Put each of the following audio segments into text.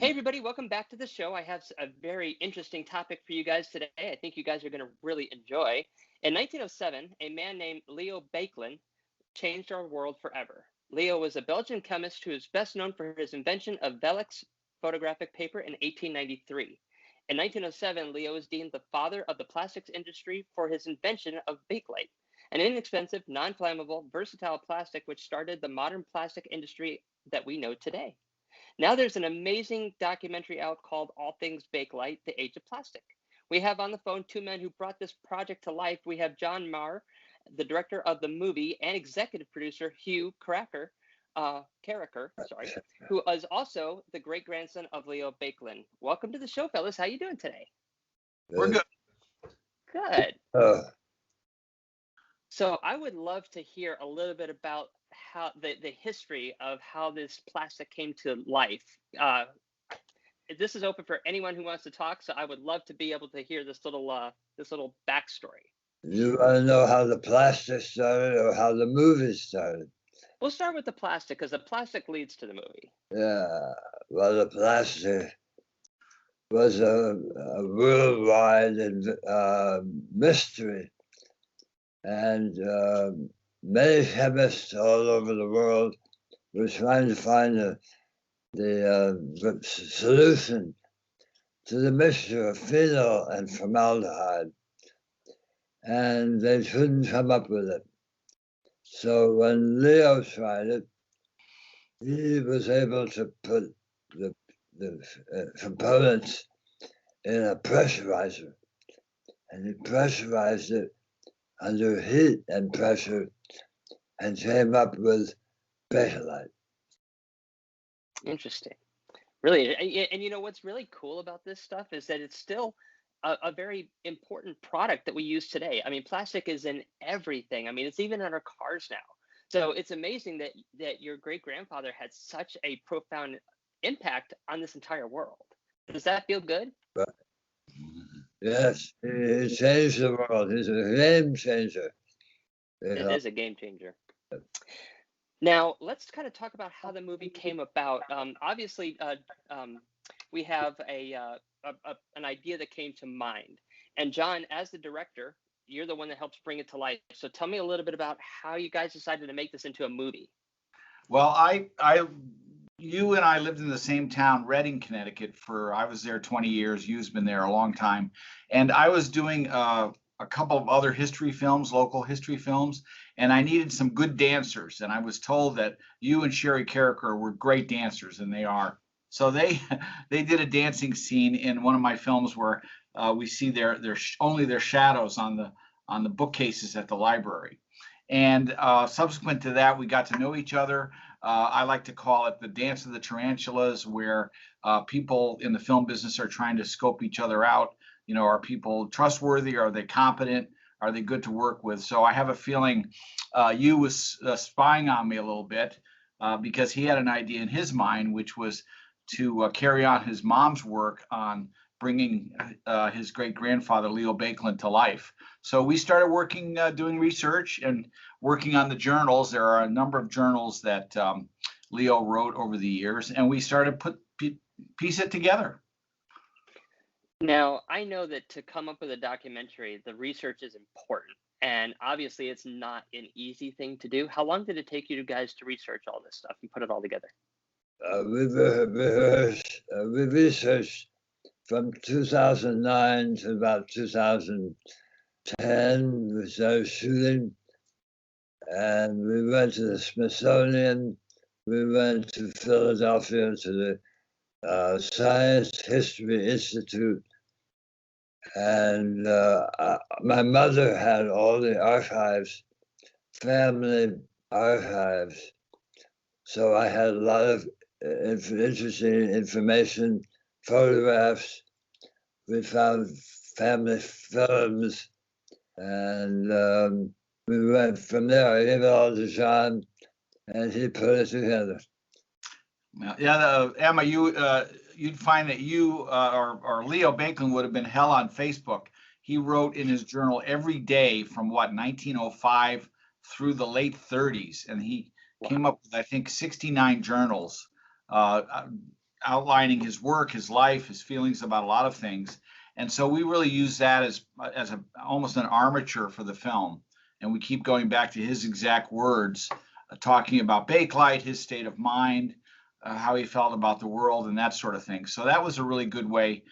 Hey, everybody, welcome back to the show. I have a very interesting topic for you guys today. I think you guys are going to really enjoy. In 1907, a man named Leo Baekeland changed our world forever. Leo was a Belgian chemist who is best known for his invention of Velox Photographic Paper in 1893. In 1907, Leo is deemed the father of the plastics industry for his invention of Bakelite, an inexpensive, non-flammable, versatile plastic which started the modern plastic industry that we know today. Now there's an amazing documentary out called All Things Bakelite, The Age of Plastic. We have on the phone two men who brought this project to life. We have John Maher, the director of the movie, and executive producer Hugh Karraker, who is also the great-grandson of Leo Baekeland. Welcome to the show, fellas. How you doing today? We're good. Good. So I would love to hear a little bit about how the history of how this plastic came to life. This is open for anyone who wants to talk, so I would love to be able to hear this little backstory. You want to know how the plastic started or how the movie started? We'll start with the plastic because the plastic leads to the movie. Yeah, well, the plastic was a worldwide mystery, and many chemists all over the world were trying to find the solution to the mixture of phenol and formaldehyde, and they couldn't come up with it. So when Leo tried it, he was able to put the components in a pressurizer, and he pressurized it under heat and pressure and came up with Bakelite. Interesting. Really, and you know what's really cool about this stuff is that it's still a very important product that we use today. I mean, plastic is in everything. I mean, it's even in our cars now. So it's amazing that your great-grandfather had such a profound impact on this entire world. Does that feel good? Right. Yes, he changed the world. He's a game changer. It is a game changer. Now, let's kind of talk about how the movie came about. Obviously, we have an idea that came to mind. And John, as the director, you're the one that helps bring it to life. So tell me a little bit about how you guys decided to make this into a movie. Well, you and I lived in the same town, Reading, Connecticut, I was there 20 years. You've been there a long time. And I was doing a couple of other history films, local history films, and I needed some good dancers. And I was told that you and Hugh Karraker were great dancers, and they are. So they did a dancing scene in one of my films where we see only their shadows on the bookcases at the library. And subsequent to that, we got to know each other. I like to call it the dance of the tarantulas, where people in the film business are trying to scope each other out. You know, are people trustworthy? Are they competent? Are they good to work with? So I have a feeling Hugh was spying on me a little bit because he had an idea in his mind, which was to carry on his mom's work on bringing his great-grandfather, Leo Baekeland, to life. So we started working, doing research and working on the journals. There are a number of journals that Leo wrote over the years, and we started piece it together. Now, I know that to come up with a documentary, the research is important. And obviously, it's not an easy thing to do. How long did it take you guys to research all this stuff and put it all together? We researched from 2009 to about 2010. We started shooting, and we went to the Smithsonian. We went to Philadelphia to the Science History Institute, and my mother had all the archives, family archives. So I had a lot of interesting information, photographs. We found family films, and we went from there. I gave it all to John, and he put it together. Yeah, Emma, you'd find that you or Leo Baekeland would have been hell on Facebook. He wrote in his journal every day from 1905 through the late 30s, and he came up with, I think, 69 journals. outlining his work, his life, his feelings about a lot of things. And so we really use that as almost an armature for the film. And we keep going back to his exact words, talking about Bakelite, his state of mind, how he felt about the world, and that sort of thing. So that was a really good way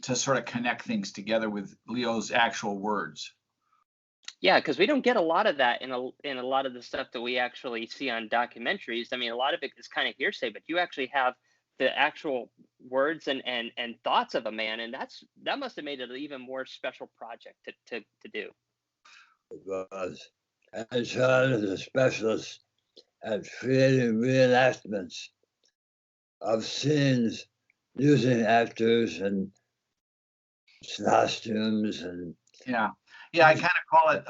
to sort of connect things together with Leo's actual words. Yeah, because we don't get a lot of that in a lot of the stuff that we actually see on documentaries. I mean, a lot of it is kind of hearsay, but you actually have the actual words and thoughts of a man, and that must have made it an even more special project to do. It was. And Sean is a specialist at creating reenactments of scenes using actors and costumes and I kind of call it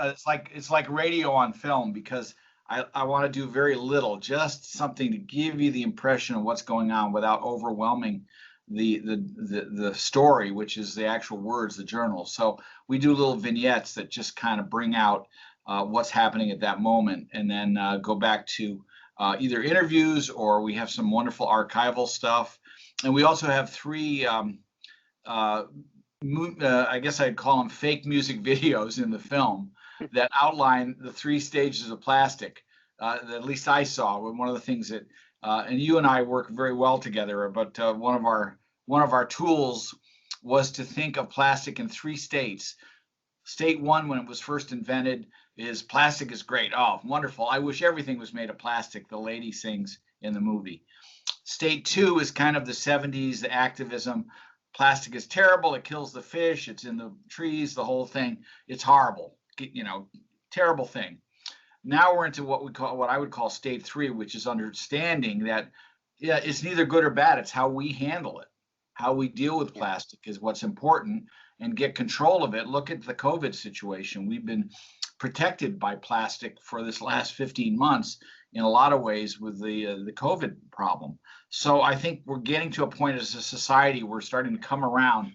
it's like radio on film, because I want to do very little, just something to give you the impression of what's going on without overwhelming the story, which is the actual words, the journal. So we do little vignettes that just kind of bring out what's happening at that moment, and then go back to either interviews, or we have some wonderful archival stuff. And we also have three I guess I'd call them fake music videos in the film that outline the three stages of plastic. That at least I saw. One of the things that, and you and I work very well together, but one of our tools was to think of plastic in three states. State one, when it was first invented, is plastic is great. Oh, wonderful. I wish everything was made of plastic, the lady sings in the movie. State two is kind of the 70s, the activism. Plastic is terrible. It kills the fish. It's in the trees, the whole thing. It's horrible, terrible thing. Now we're into what I would call state three, which is understanding that, it's neither good or bad. It's how we handle it. How we deal with plastic is what's important, and get control of it. Look at the COVID situation. We've been protected by plastic for this last 15 months in a lot of ways with the COVID problem. So I think we're getting to a point as a society, we're starting to come around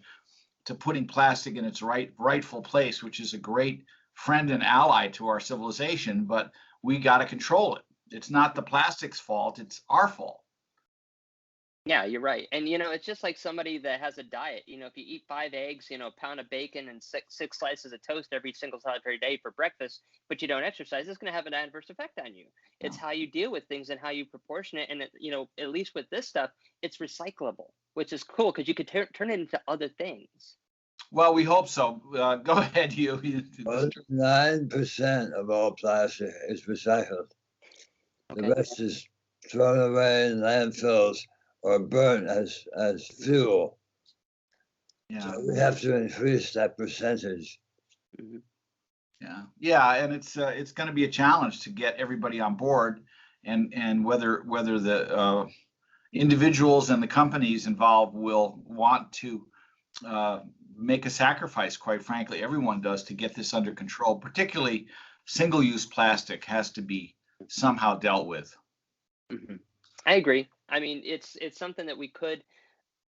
to putting plastic in its rightful place, which is a great friend and ally to our civilization, but we got to control it. It's not the plastic's fault, it's our fault. Yeah, you're right. And it's just like somebody that has a diet. If you eat 5 eggs, a pound of bacon, and six slices of toast every single solitary day for breakfast, but you don't exercise, it's going to have an adverse effect on you. It's how you deal with things and how you proportion it. And at least with this stuff, it's recyclable, which is cool because you could turn it into other things. Well, we hope so. Go ahead, Hugh. 9% of all plastic is recycled. Okay. The rest is thrown away in landfills or burnt as fuel. Yeah. So we have to increase that percentage. Mm-hmm. And it's going to be a challenge to get everybody on board, and whether the individuals and the companies involved will want to make a sacrifice. Quite frankly, everyone does, to get this under control. Particularly, single-use plastic has to be somehow dealt with. Mm-hmm. I agree. I mean, it's something that we could,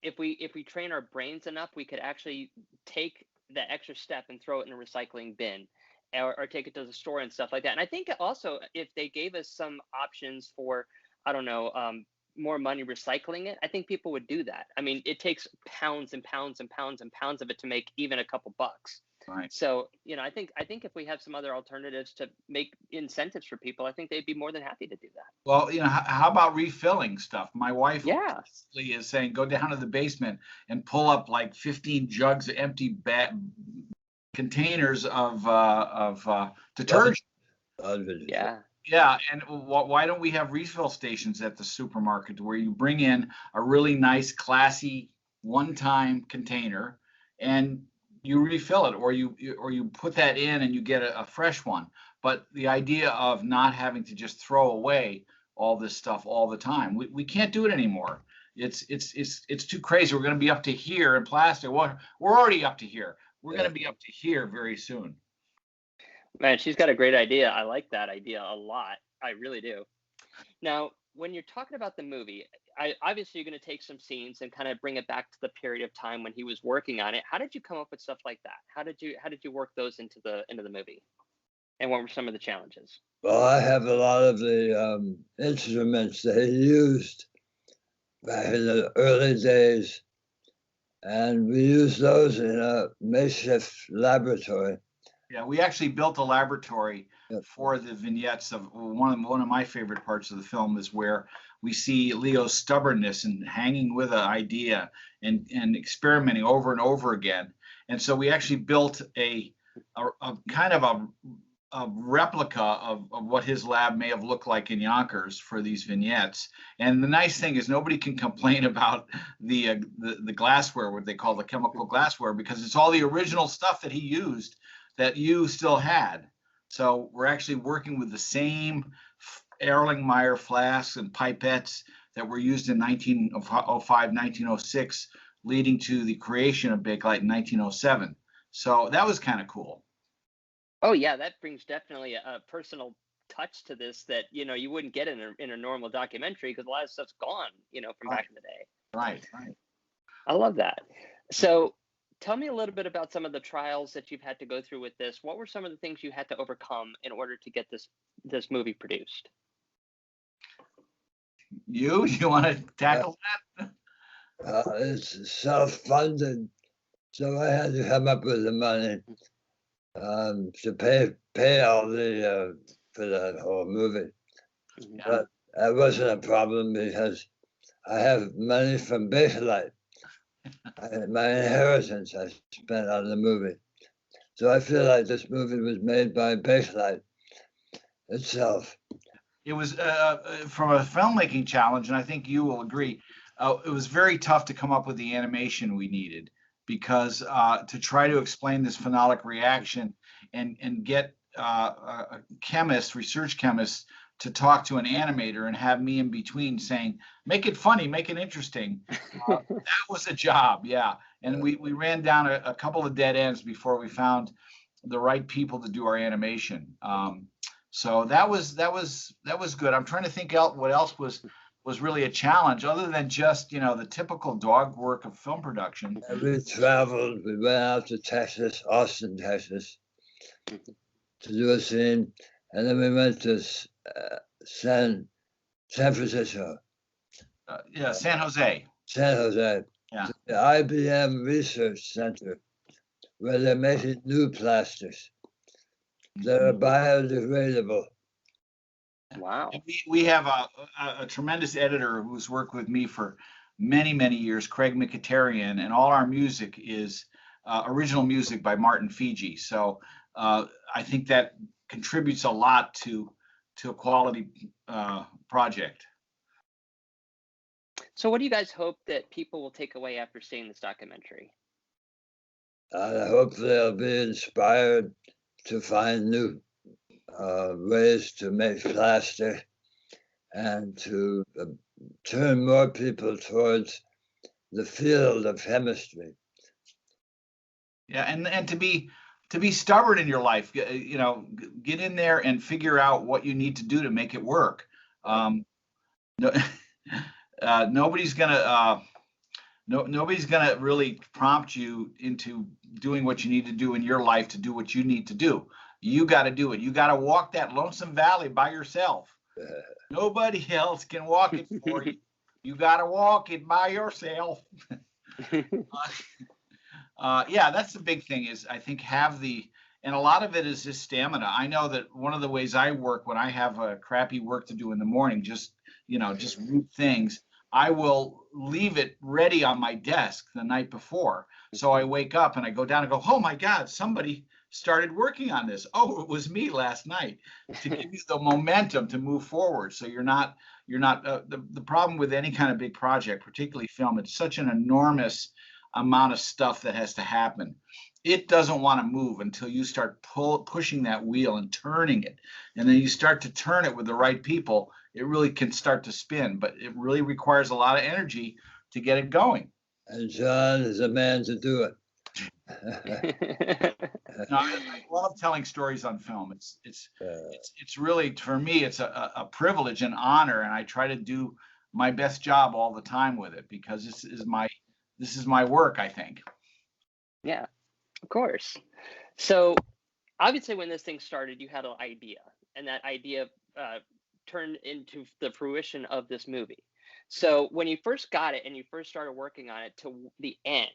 if we train our brains enough, we could actually take that extra step and throw it in a recycling bin, or take it to the store and stuff like that. And I think also, if they gave us some options for, I don't know, more money recycling it, I think people would do that. I mean, it takes pounds and pounds and pounds and pounds of it to make even a couple bucks. Right. So, I think if we have some other alternatives to make incentives for people, I think they'd be more than happy to do that. Well, how about refilling stuff? My wife is saying, go down to the basement and pull up like 15 jugs of empty containers of detergent. Yeah, and why don't we have refill stations at the supermarket where you bring in a really nice, classy, one-time container and you refill it, or you put that in and you get a fresh one. But the idea of not having to just throw away all this stuff all the time, we can't do it anymore. It's too crazy. We're going to be up to here in plastic. Well, we're already up to here. We're going to be up to here very soon. Man, she's got a great idea. I like that idea a lot. I really do. Now, when you're talking about the movie, obviously you're going to take some scenes and kind of bring it back to the period of time when he was working on it. How did you come up with stuff like that? How did you work those into the movie? And what were some of the challenges? Well, I have a lot of the instruments that he used back in the early days, and we used those in a makeshift laboratory. Yeah, we actually built a laboratory Yep. for the vignettes of one of my favorite parts of the film is where we see Leo's stubbornness and hanging with an idea and experimenting over and over again. And so we actually built a kind of a replica of what his lab may have looked like in Yonkers for these vignettes. And the nice thing is nobody can complain about the glassware, what they call the chemical glassware, because it's all the original stuff that he used that you still had. So we're actually working with the same Erlenmeyer flasks and pipettes that were used in 1905, 1906, leading to the creation of Bakelite in 1907. So that was kind of cool. Oh yeah, that brings definitely a personal touch to this that you wouldn't get in a normal documentary, because a lot of stuff's gone, from back in the day. Right. I love that. So tell me a little bit about some of the trials that you've had to go through with this. What were some of the things you had to overcome in order to get this movie produced? You want to tackle that? It's self-funded, so I had to come up with the money to pay all the for that whole movie. Yeah. But that wasn't a problem because I have money from Bakelite. My inheritance I spent on the movie. So I feel like this movie was made by Bakelite itself. It was from a filmmaking challenge, and I think you will agree, it was very tough to come up with the animation we needed, because to try to explain this phenolic reaction and get a chemist, research chemist, to talk to an animator and have me in between saying, make it funny, make it interesting. That was a job, yeah. And we ran down a couple of dead ends before we found the right people to do our animation. So that was good. I'm trying to think out what else was really a challenge, other than just the typical dog work of film production. We traveled. We went out to Texas, Austin, Texas, to do a scene, and then we went to San Francisco. San Jose. San Jose. Yeah. To the IBM Research Center, where they're making new plastics that are biodegradable. Wow. We have a tremendous editor who's worked with me for many, many years, Craig Mkhitaryan, and all our music is original music by Martin Fiji. So I think that contributes a lot to a quality project. So what do you guys hope that people will take away after seeing this documentary? I hope they'll be inspired to find new ways to make plastic and to turn more people towards the field of chemistry. Yeah, and to be stubborn in your life, get in there and figure out what you need to do to make it work. Nobody's gonna really prompt you into doing what you need to do in your life to do what you need to do. You got to do it. You got to walk that lonesome valley by yourself. Nobody else can walk it for you. You got to walk it by yourself. Yeah, that's the big thing, is I think and a lot of it is just stamina. I know that one of the ways I work when I have a crappy work to do in the morning, just root things, I will leave it ready on my desk the night before. So I wake up and I go down and go, oh my God, somebody started working on this. Oh, it was me last night, to give you the momentum to move forward. So you're not the problem with any kind of big project, particularly film, it's such an enormous amount of stuff that has to happen. It doesn't want to move until you start pushing that wheel and turning it. And then you start to turn it with the right people, it really can start to spin, but it really requires a lot of energy to get it going. And John is a man to do it. No, I love telling stories on film. It's really, for me, it's a privilege and honor, and I try to do my best job all the time with it, because this is my work, I think. Yeah, of course. So obviously when this thing started, you had an idea, and that idea turned into the fruition of this movie. So when you first got it and you first started working on it to the end,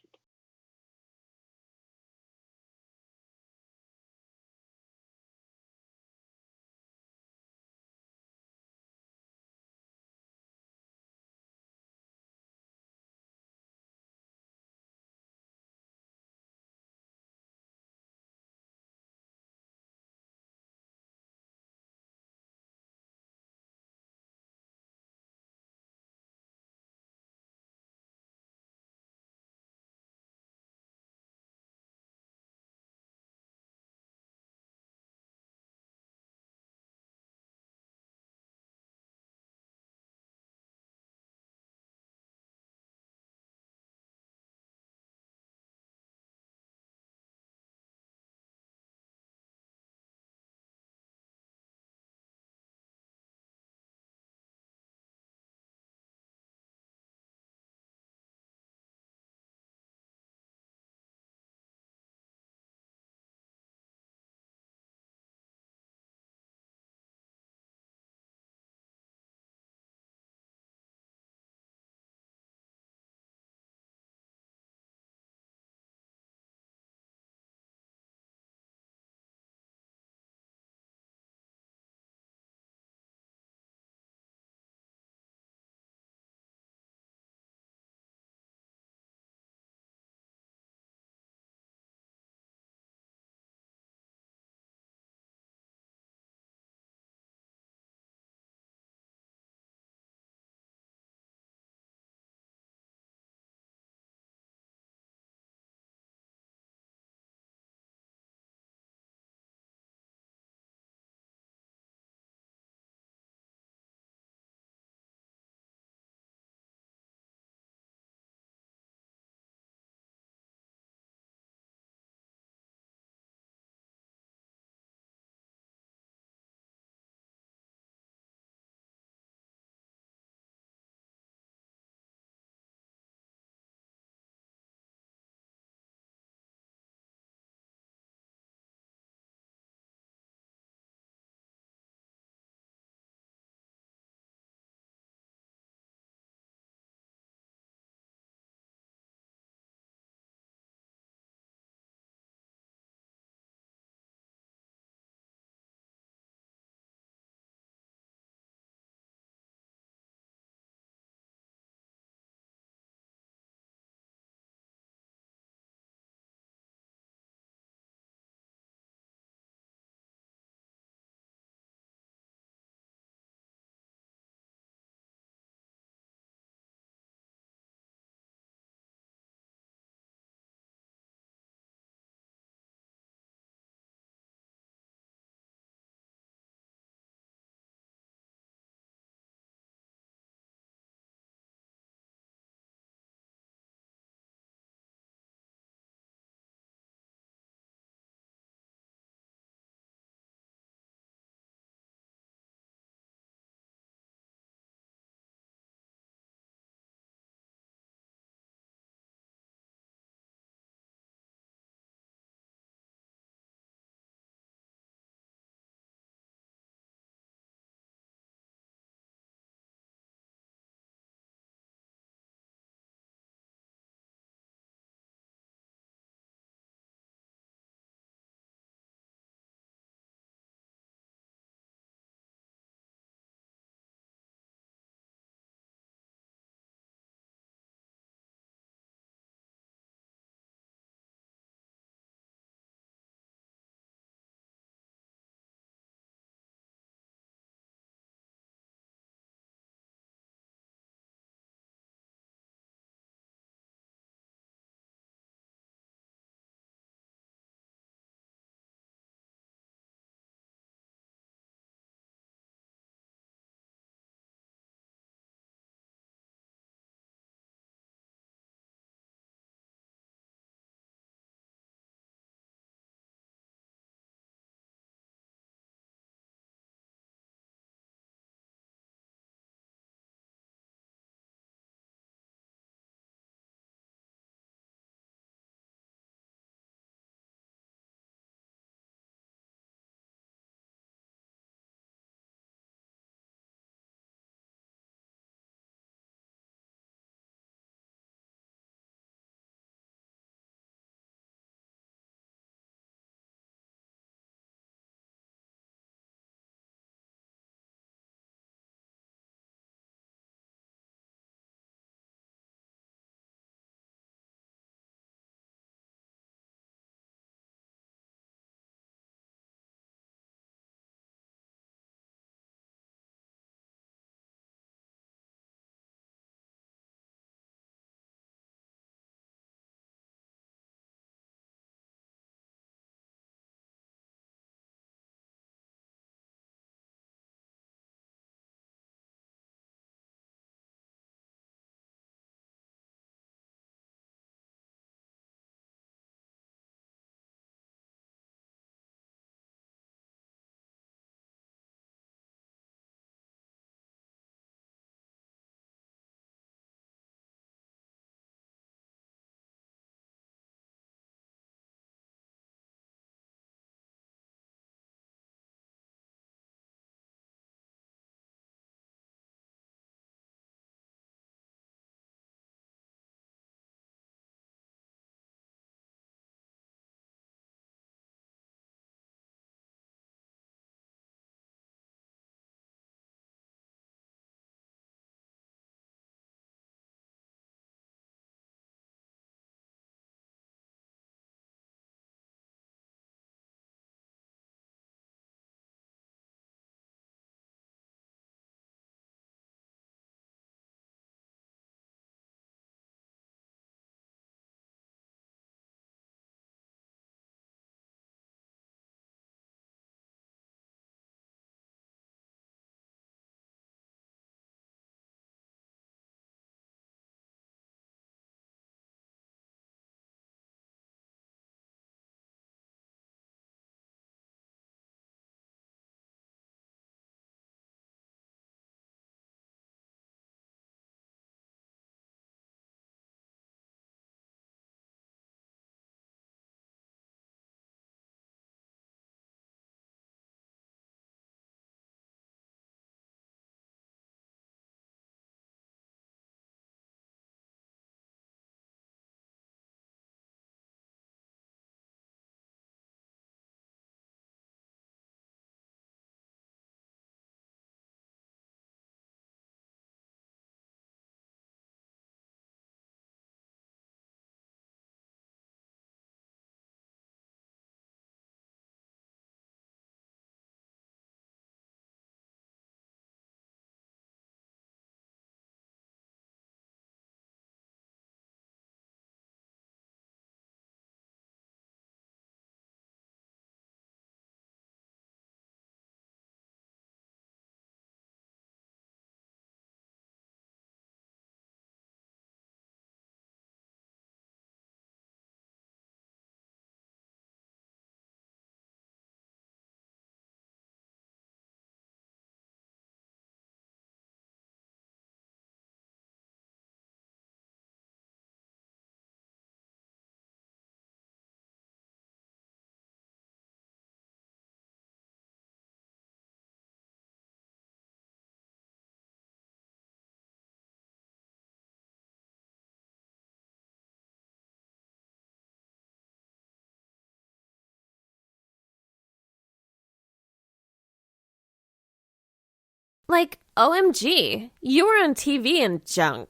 Like, OMG, you were on TV and junk.